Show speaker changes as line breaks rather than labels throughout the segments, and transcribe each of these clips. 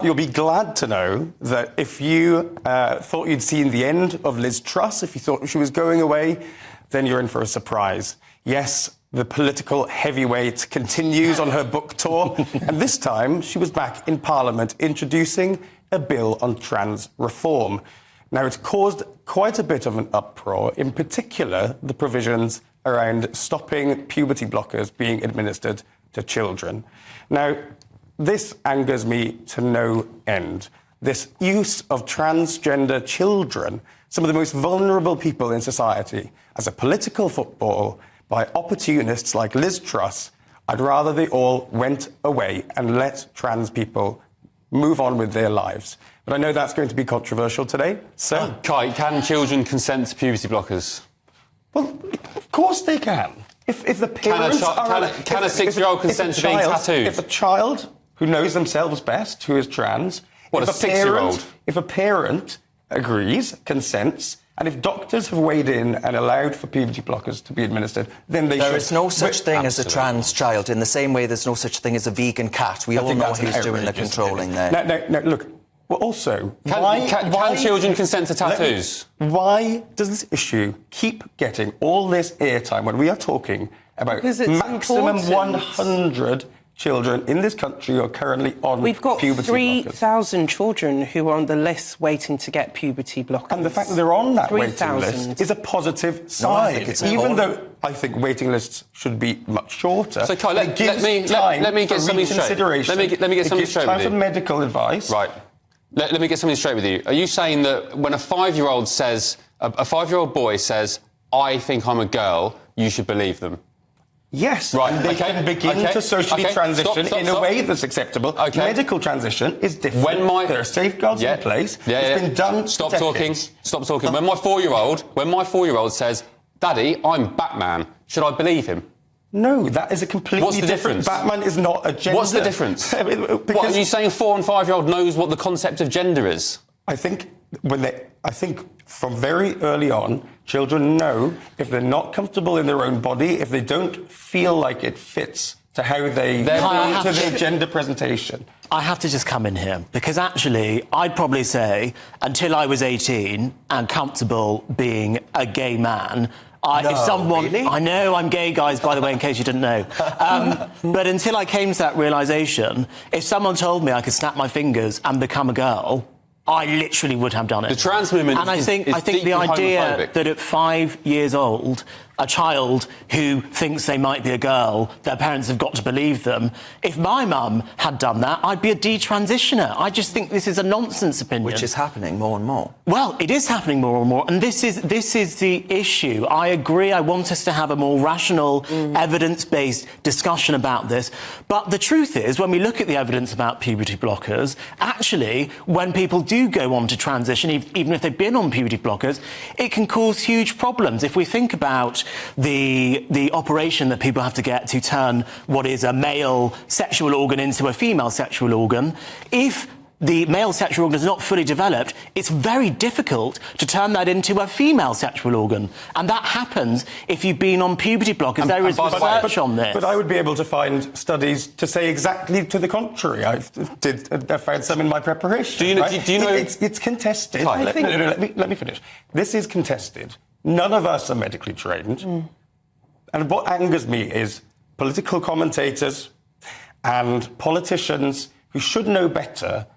You'll be glad to know that if you thought you'd seen the end of Liz Truss, if you thought she was going away, then you're in for a surprise. Yes, the political heavyweight continues on her book tour, and this time she was back in Parliament introducing a bill on trans reform. Now, it's caused quite a bit of an uproar, in particular the provisions around stopping puberty blockers being administered to children. Now, this angers me to no end. This use of transgender children, some of the most vulnerable people in society, as a political football by opportunists like Liz Truss. I'd rather they all went away and let trans people move on with their lives. But I know that's going to be controversial today, so...
Kai, can children consent to puberty blockers?
Well, of course they can. If the parents
can a 6-year-old consent to being tattooed?
If a child who knows themselves best, who is trans...
What, a 6-year-old?
If a parent agrees, consents, and if doctors have weighed in and allowed for puberty blockers to be administered, then they should...
There is no such thing as a trans child, in the same way there's no such thing as a vegan cat. We all know who's doing the controlling there.
No, look, well, also...
Can children consent to tattoos?
Why does this issue keep getting all this airtime when we are talking about maximum 100 children in this country who are currently on puberty blockers?
We've got 3,000 children who are on the list waiting to get puberty blockers.
And the fact that they're on that waiting list is a positive sign, even though I think waiting lists should be much shorter.
So, Kai, let me get something straight. Let me get something straight with you.
Time for medical advice.
Right. Let me get something straight with you. Are you saying that when a 5-year-old says, a 5-year-old boy says, I think I'm a girl, you should believe them?
Yes, right. And they can begin to socially transition in a way that's acceptable. Medical transition is different. There are safeguards in place. It's been done.
Stop talking. When my 4-year-old says, Daddy, I'm Batman, should I believe him?
No, that is a completely different... Batman is not a gender.
What's the difference? What, are you saying a 4- and 5-year-old knows what the concept of gender is?
I think from very early on, children know if they're not comfortable in their own body, if they don't feel like it fits to how they to their gender presentation.
I have to just come in here, because actually, I'd probably say, until I was 18 and comfortable being a gay man,
Really?
I know I'm gay, guys, by the way, in case you didn't know. But until I came to that realisation, if someone told me I could snap my fingers and become a girl, I literally would have done it.
The trans movement
I think the idea that at 5 years old, a child who thinks they might be a girl, their parents have got to believe them. If my mum had done that, I'd be a detransitioner. I just think this is a nonsense opinion.
Which is happening more and more.
Well, it is happening more and more, and this is the issue. I agree, I want us to have a more rational, evidence-based discussion about this. But the truth is, when we look at the evidence about puberty blockers, actually, when people do go on to transition, even if they've been on puberty blockers, it can cause huge problems. If we think about the operation that people have to get to turn what is a male sexual organ into a female sexual organ, if the male sexual organ is not fully developed, it's very difficult to turn that into a female sexual organ. And that happens if you've been on puberty blockers. There is research on this.
But I would be able to find studies to say exactly to the contrary. I found some in my preparation.
Do you know...
It's contested. Let me finish. This is contested. None of us are medically trained. And what angers me is political commentators and politicians who should know better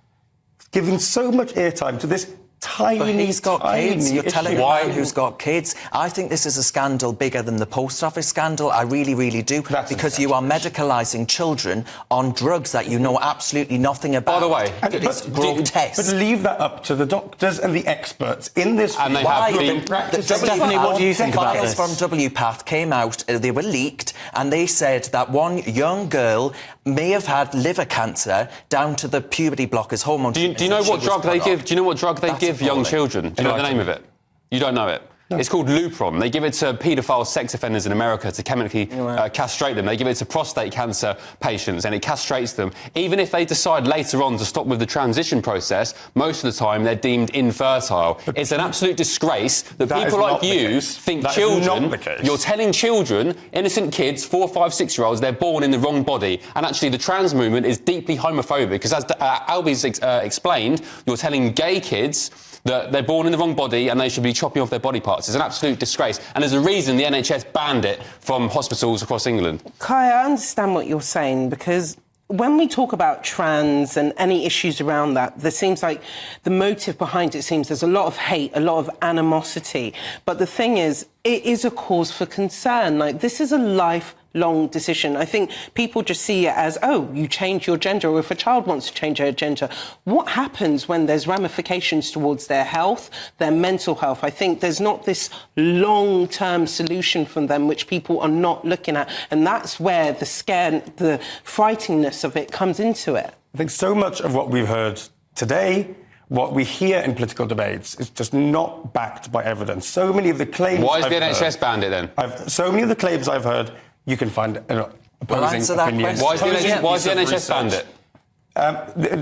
giving so much airtime to this tiny,
but he's got kids. You're telling me
Why?
Who's got kids? I think this is a scandal bigger than the post office scandal. I really, really do. Because you are medicalising children on drugs that you know absolutely nothing about.
By the way,
it's grotesque.
But leave that up to the doctors and the experts in this field.
And they have
been practicing.
Stephanie, what do you think about
this? Files from WPATH came out, they were leaked, and they said that one young girl may have had liver cancer down to the puberty blockers, hormone.
Do you know what drug they give? Do you know what drug they give young children? Do you know the name of it? You don't know it. It's called Lupron. They give it to paedophile sex offenders in America to chemically castrate them. They give it to prostate cancer patients and it castrates them. Even if they decide later on to stop with the transition process, most of the time they're deemed infertile. It's an absolute disgrace that people like you think children... You're telling children, innocent kids, 4, 5, 6-year-olds, they're born in the wrong body. And actually the trans movement is deeply homophobic because, as Albie's explained, you're telling gay kids that they're born in the wrong body and they should be chopping off their body parts. It's an absolute disgrace. And there's a reason the NHS banned it from hospitals across England.
Kai, I understand what you're saying, because when we talk about trans and any issues around that, there seems like the motive behind it seems there's a lot of hate, a lot of animosity. But the thing is, it is a cause for concern. Like, this is a lifelong decision. I think people just see it as, oh, you change your gender, or if a child wants to change their gender. What happens when there's ramifications towards their health, their mental health? I think there's not this long-term solution from them which people are not looking at. And that's where the scare, the frighteningness of it comes into it.
I think so much of what we've heard today, what we hear in political debates, is just not backed by evidence. So many of the claims...
Why has the NHS banned it then?
So many of the claims I've heard, you can find opposing opinions.
Why has the NHS banned it?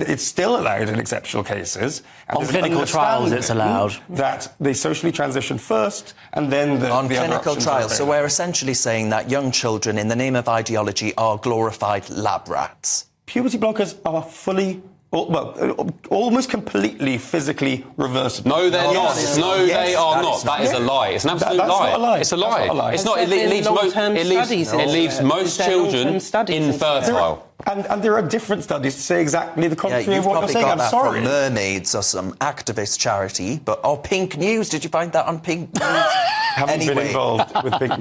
It's still allowed in exceptional cases.
On clinical trials, it's allowed.
That they socially transition first, and then the
on
the other
clinical
options
trials.
are
So we're essentially saying that young children, in the name of ideology, are glorified lab rats.
Puberty blockers are fully... almost completely physically reversible.
No, they're not. No, they are not. That is a lie. It's an absolute lie.
That's not a lie.
It's a lie.
That's not a lie.
It's not. It leaves most children infertile.
And there are different studies to say exactly the contrary
You've
of what you're
probably
saying.
got
I'm
that
sorry.
from Mermaids or some activist charity, but Pink News. Did you find that on Pink News?
Haven't been involved with Pink News.